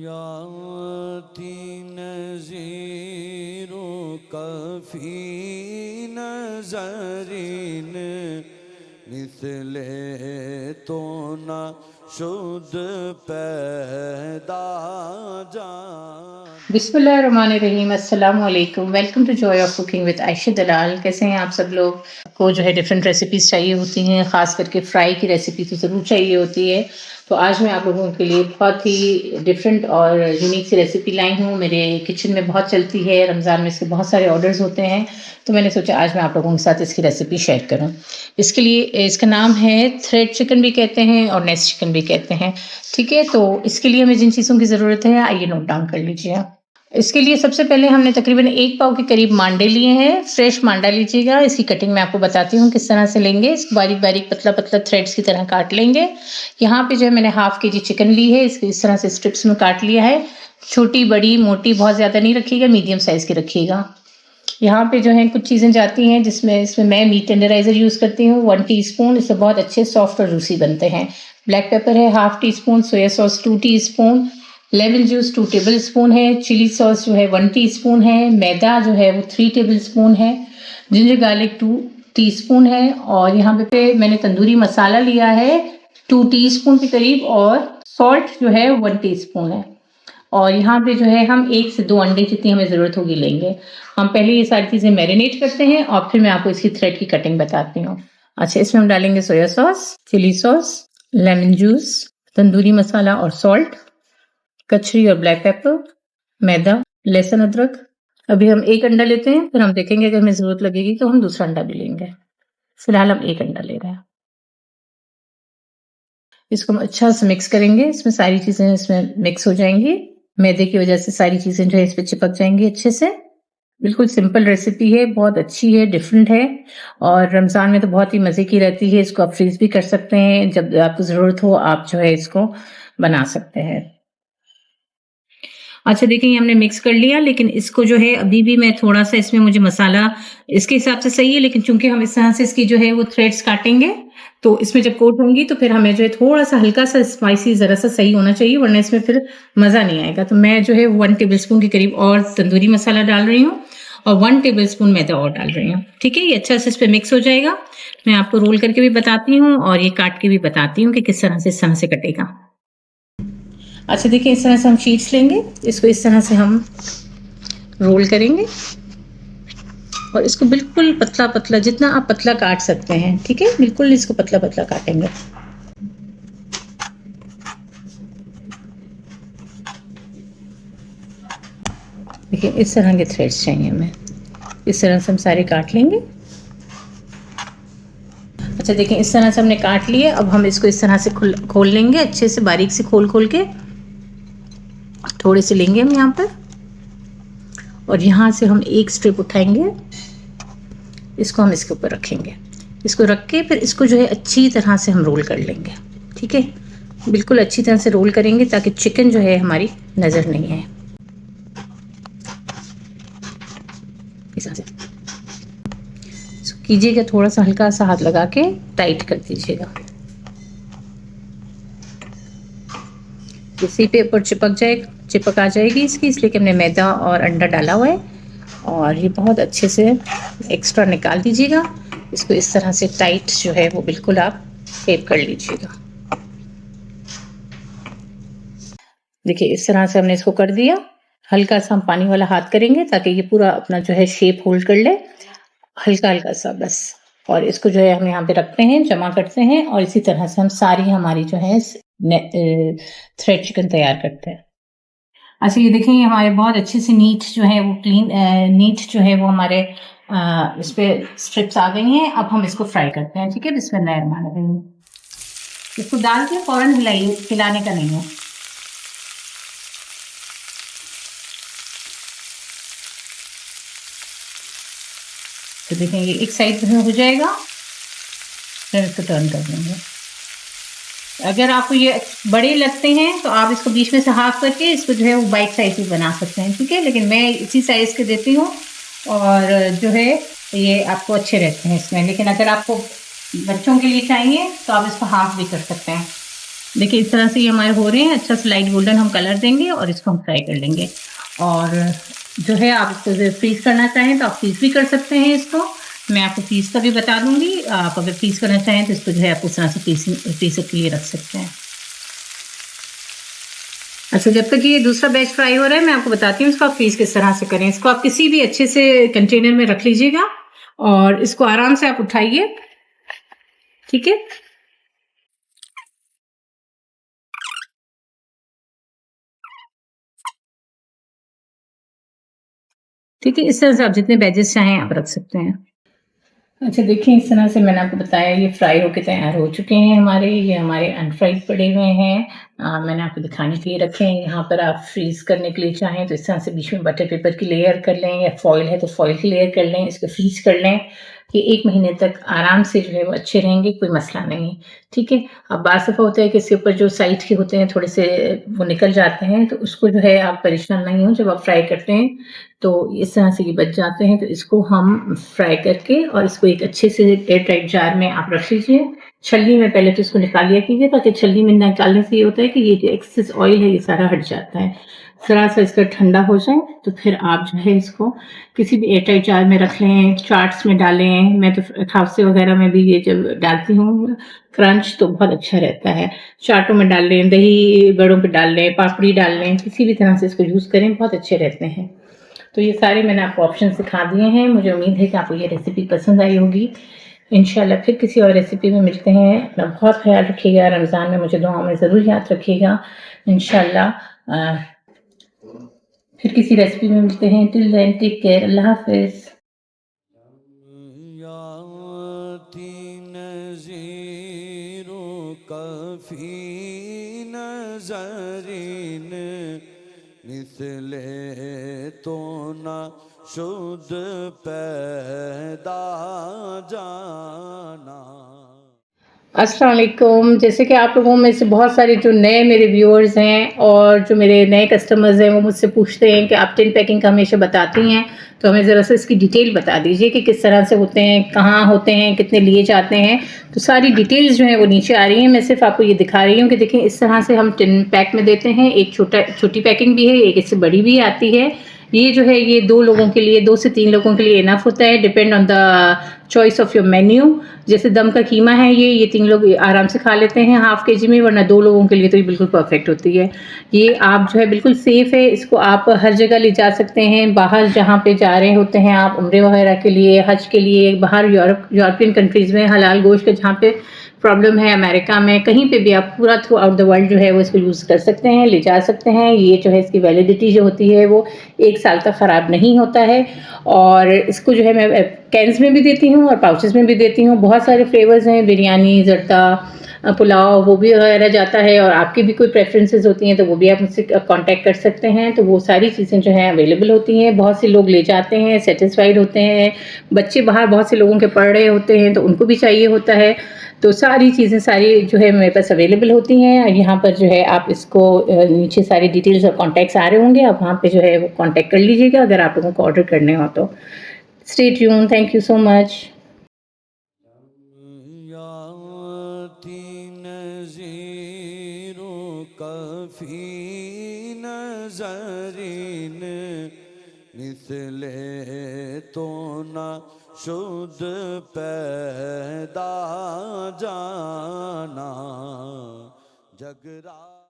याती नज़ीरों कफ़ी नज़रीन मिसले तो न शुद्ध पैदा जान। बिस्मिल्लाहिर्रहमानिर्रहीम, अस्सलाम वालेकुम। Welcome to joy of cooking with Ayesha Dalal. कैसे हैं आप सब लोग? को जो है डिफरेंट रेसिपीज़ चाहिए होती हैं, ख़ास करके फ्राई की रेसिपी तो ज़रूर चाहिए होती है। तो आज मैं आप लोगों के लिए बहुत ही डिफरेंट और यूनिक सी रेसिपी लाई हूँ। मेरे किचन में बहुत चलती है, रमज़ान में इसके बहुत सारे ऑर्डर्स होते हैं, तो मैंने सोचा आज मैं आप लोगों के साथ इसकी रेसिपी शेयर करूँ। इसके लिए इसका नाम है थ्रेड चिकन भी कहते हैं और नेस्ट चिकन भी कहते हैं। ठीक है, तो इसके लिए हमें जिन चीज़ों की ज़रूरत है आइए नोट डाउन कर लीजिए आप। इसके लिए सबसे पहले हमने तकरीबन 1 पाव के करीब मांडे लिए हैं। फ्रेश मांडा लीजिएगा। इसकी कटिंग मैं आपको बताती हूँ किस तरह से लेंगे। इसको बारीक-बारीक पतला-पतला थ्रेड्स की तरह काट लेंगे। यहाँ पे जो है मैंने हाफ केजी चिकन ली है, इसको इस तरह से स्ट्रिप्स में काट लिया है। छोटी, बड़ी, मोटी बहुत ज़्यादा नहीं रखिएगा, मीडियम साइज़ की रखिएगा। यहाँ पे जो है कुछ चीज़ें जाती हैं इसमें मैं मीट टेंडराइज़र यूज़ करती हूँ 1 टीस्पून। इससे बहुत अच्छे सॉफ्ट और जूसी बनते हैं। ब्लैक पेपर है half teaspoon, soya sauce 2 teaspoon, lemon juice 2 table spoon है, चिली सॉस जो है 1 टीस्पून है, मैदा जो है वो 3 टेबल स्पून है, जिंजर गार्लिक 2 टीस्पून है, और यहाँ पे मैंने तंदूरी मसाला लिया है 2 टीस्पून के करीब, और सॉल्ट जो है 1 टीस्पून है। और यहाँ पे जो है हम 1 से 2 अंडे जितनी हमें ज़रूरत होगी लेंगे। हम पहले ये सारी चीज़ें मैरिनेट करते हैं और फिर मैं आपको इसकी थ्रेड की कटिंग बताती हूँ। अच्छा, इसमें हम डालेंगे soya sauce, chilli sauce, lemon juice, tandoori masala और सॉल्ट, कचरी और ब्लैक पेपर, मैदा, लहसुन, अदरक। अभी हम 1 अंडा लेते हैं, फिर हम देखेंगे अगर हमें ज़रूरत लगेगी तो हम दूसरा अंडा भी लेंगे। फिलहाल हम 1 अंडा ले रहे हैं। इसको हम अच्छा से मिक्स करेंगे। इसमें सारी चीज़ें इसमें मिक्स हो जाएंगी। मैदे की वजह से सारी चीज़ें जो है इस पे चिपक जाएंगी अच्छे से। बिल्कुल सिंपल रेसिपी है, बहुत अच्छी है, डिफरेंट है, और रमज़ान में तो बहुत ही मज़े की रहती है। इसको आप फ्रीज़ भी कर सकते हैं, जब आपको ज़रूरत हो आप जो है इसको बना सकते हैं। अच्छा देखिए, ये हमने मिक्स कर लिया, लेकिन इसको जो है अभी भी मैं थोड़ा-सा इसमें मुझे मसाला इसके हिसाब से सही है, लेकिन चूँकि हम इस तरह से इसकी जो है वो थ्रेड्स काटेंगे, तो इसमें जब कोट होंगी तो फिर हमें जो है थोड़ा-सा हल्का-सा स्पाइसी ज़रा-सा सही होना चाहिए, वरना इसमें फिर मज़ा नहीं आएगा। तो मैं जो है 1 टेबलस्पून के करीब और तंदूरी मसाला डाल रही हूँ और 1 टेबलस्पून मैदा और डाल रही हूँ। ठीक है, ये अच्छा से इस पे मिक्स हो जाएगा। मैं आपको रोल करके भी बताती हूँ और ये काट के भी बताती हूँ कि किस तरह से इस तरह से कटेगा। अच्छा देखिए, इस तरह से हम शीट्स लेंगे, इसको इस तरह से हम रोल करेंगे और इसको बिल्कुल पतला पतला, जितना आप पतला काट सकते हैं, ठीक है, बिल्कुल इसको पतला पतला काटेंगे। देखिए इस तरह के थ्रेड्स चाहिए हमें, इस तरह से हम सारे काट लेंगे। अच्छा देखिए, इस तरह से हमने काट लिए। अब हम इसको इस तरह से खोल लेंगे, अच्छे से बारीक से खोल के थोड़े से लेंगे हम यहाँ पर, और यहाँ से हम एक स्ट्रिप उठाएंगे, इसको हम इसके ऊपर रखेंगे। इसको रख के फिर इसको जो है अच्छी तरह से हम रोल कर लेंगे। ठीक है, बिल्कुल अच्छी तरह से रोल करेंगे ताकि चिकन जो है हमारी नज़र नहीं आए। इस तरह से कीजिएगा, थोड़ा सा हल्का सा हाथ लगा के टाइट कर दीजिएगा। इसी पे ऊपर चिपक आ जाएगी इसकी, इसलिए कि हमने मैदा और अंडा डाला हुआ है। और ये बहुत अच्छे से एक्स्ट्रा निकाल दीजिएगा। इसको इस तरह से टाइट जो है वो बिल्कुल आप शेप कर लीजिएगा। देखिए इस तरह से हमने इसको कर दिया। हल्का सा हम पानी वाला हाथ करेंगे ताकि ये पूरा अपना जो है शेप होल्ड कर ले, हल्का हल्का सा बस। और इसको जो है हम यहाँ पे रखते हैं, जमा करते हैं, और इसी तरह से हम सारी हमारी जो है थ्रेड चिकन तैयार करते हैं। अच्छा ये देखें, ये हमारे बहुत अच्छे से नीट जो है वो नीट जो है वो हमारे इस पे स्ट्रिप्स आ गई हैं। अब हम इसको फ्राई करते हैं। ठीक है, बिस्मिल्लाहिर्रहमानिर्रहीम। इसको डाल के फौरन हिलाइए, हिलाने का नहीं है। तो देखें ये एक साइड हो जाएगा, फिर इसको टर्न कर देंगे। अगर आपको ये बड़े लगते हैं तो आप इसको बीच में से हाफ करके इसको जो है वो बाइट साइज भी बना सकते हैं। ठीक है, लेकिन मैं इसी साइज के देती हूँ, और जो है ये आपको अच्छे रहते हैं इसमें। लेकिन अगर आपको बच्चों के लिए चाहिए तो आप इसको हाफ भी कर सकते हैं। देखिए इस तरह से ये हमारे हो रहे हैं, अच्छा सा लाइट गोल्डन हम कलर देंगे और इसको हम फ्राई कर लेंगे। और जो है आप इसको फ्रीज़ करना चाहें तो आप फ्रीज़ भी कर सकते हैं इसको। मैं आपको फ्रीज़ का भी बता दूँगी। आप अगर फ्रीज़ करना चाहें तो इसको जो है आप उस तरह से फ्रीज़र के लिए रख सकते हैं। अच्छा, जब तक ये दूसरा बैच फ्राई हो रहा है मैं आपको बताती हूँ इसको आप फ्रीज़ किस तरह से करें। इसको आप किसी भी अच्छे से कंटेनर में रख लीजिएगा और इसको आराम से आप उठाइए, ठीक है? ठीक है, इस तरह से आप जितने बैचेज़ चाहें आप रख सकते हैं। अच्छा देखिए, इस तरह से मैंने आपको बताया ये फ्राई होके तैयार हो चुके हैं हमारे, ये हमारे अनफ्राइड पड़े हुए हैं। मैंने आपको दिखाने के लिए रखे हैं। यहाँ पर आप फ्रीज़ करने के लिए चाहें तो इस तरह से बीच में बटर पेपर की लेयर कर लें, या फॉइल है तो फॉइल की लेयर कर लें, इसको फ्रीज़ कर लें। ये 1 महीने तक आराम से जो है वो अच्छे रहेंगे, कोई मसला नहीं, ठीक है। अब बात दफ़ा होता है कि इसके ऊपर जो साइड के होते हैं थोड़े से वो निकल जाते हैं, तो उसको जो है आप परेशान नहीं हों, जब आप फ्राई करते हैं तो इस तरह से ये बच जाते हैं। तो इसको हम फ्राई करके और इसको एक अच्छे से एयर टाइट जार में आप रख लीजिए। छलनी में पहले तो इसको निकाल लिया कीजिए, ताकि छलनी में निकालने से ये होता है कि ये जो एक्सेस ऑयल है ये सारा हट जाता है। ज़रा-सा इसका ठंडा हो जाए तो फिर आप जो है इसको किसी भी एयर टाइट जार में रख लें, चाट्स में डालें। मैं तो खावसे वगैरह में भी ये जब डालती हूँ क्रंच तो बहुत अच्छा रहता है। चाटों में डाल लें, दही बड़ों पे डाल लें, पापड़ी डाल लें, किसी भी तरह से इसको यूज़ करें, बहुत अच्छे रहते हैं। तो ये सारे मैंने आपको ऑप्शन सिखा दिए हैं। मुझे उम्मीद है कि आपको ये रेसिपी पसंद आई होगी। इंशाल्लाह फिर किसी और रेसिपी में मिलते हैं। अपना बहुत ख़्याल रखिएगा। रमज़ान में मुझे दुआओं में ज़रूर याद रखिएगा। इंशाल्लाह फिर किसी रेसिपी में मिलते हैं। Till then take care. अल्लाह हाफ़िज़। याती नज़ीरो कफ़ी नज़रीन मिसले तो ना शुद्ध पैदा जाना। अस्सलाम वालेकुम। जैसे कि आप लोगों में से बहुत सारे जो नए मेरे व्यूअर्स हैं और जो मेरे नए कस्टमर्स हैं, वो मुझसे पूछते हैं कि आप टिन पैकिंग का हमेशा बताती हैं, तो हमें ज़रा सा इसकी डिटेल बता दीजिए कि किस तरह से होते हैं, कहाँ होते हैं, कितने लिए जाते हैं। तो सारी डिटेल्स जो हैं वो नीचे आ रही हैं। मैं सिर्फ़ आपको ये दिखा रही हूँ कि देखिए इस तरह से हम टिन पैक में देते हैं। एक छोटी पैकिंग भी है, एक इससे बड़ी भी आती है। ये जो है ये 2 लोगों के लिए, 2 से 3 लोगों के लिए इनफ होता है, depend on the choice of your menu. जैसे दम का कीमा है, ये 3 लोग आराम से खा लेते हैं हाफ़ केजी में, वरना 2 लोगों के लिए तो ये बिल्कुल परफेक्ट होती है। ये आप जो है बिल्कुल सेफ़ है, इसको आप हर जगह ले जा सकते हैं। बाहर जहाँ पे जा रहे होते हैं आप उम्रे वगैरह के लिए, हज के लिए, बाहर यूरोपियन कंट्रीज़ में हलाल गोश्त का जहाँ पे प्रॉब्लम है, अमेरिका में, कहीं पे भी आप पूरा थ्रू आउट द वर्ल्ड जो है वो इसको यूज़ कर सकते हैं, ले जा सकते हैं। ये जो है इसकी वैलिडिटी जो होती है वो 1 साल तक ख़राब नहीं होता है। और इसको जो है मैं कैन्स में भी देती हूँ और पाउचेज़ में भी देती हूँ। बहुत सारे फ्लेवर्स हैं, बिरयानी, ज़र्दा, पुलाव, वो भी वगैरह जाता है। और आपकी भी कोई प्रेफ़रेंसेस होती हैं तो वो भी आप मुझसे कॉन्टैक्ट कर सकते हैं। तो वो सारी चीज़ें जो हैं अवेलेबल होती हैं। बहुत से लोग ले जाते हैं, सैटिस्फाइड होते हैं। बच्चे बाहर बहुत से लोगों के पढ़ रहे होते हैं तो उनको भी चाहिए होता है। तो सारी चीज़ें सारी जो है मेरे पास अवेलेबल होती हैं। और यहाँ पर जो है आप इसको नीचे सारी डिटेल्स और कॉन्टैक्ट्स आ रहे होंगे, आप वहाँ पे जो है वो कॉन्टैक्ट कर लीजिएगा अगर आप लोगों को ऑर्डर करने हो तो। Stay tuned. Thank you so much. याती नज़ीरो कफ़ी नज़रीन मिसले तो ना शुद्ध पैदा जाना जगरा।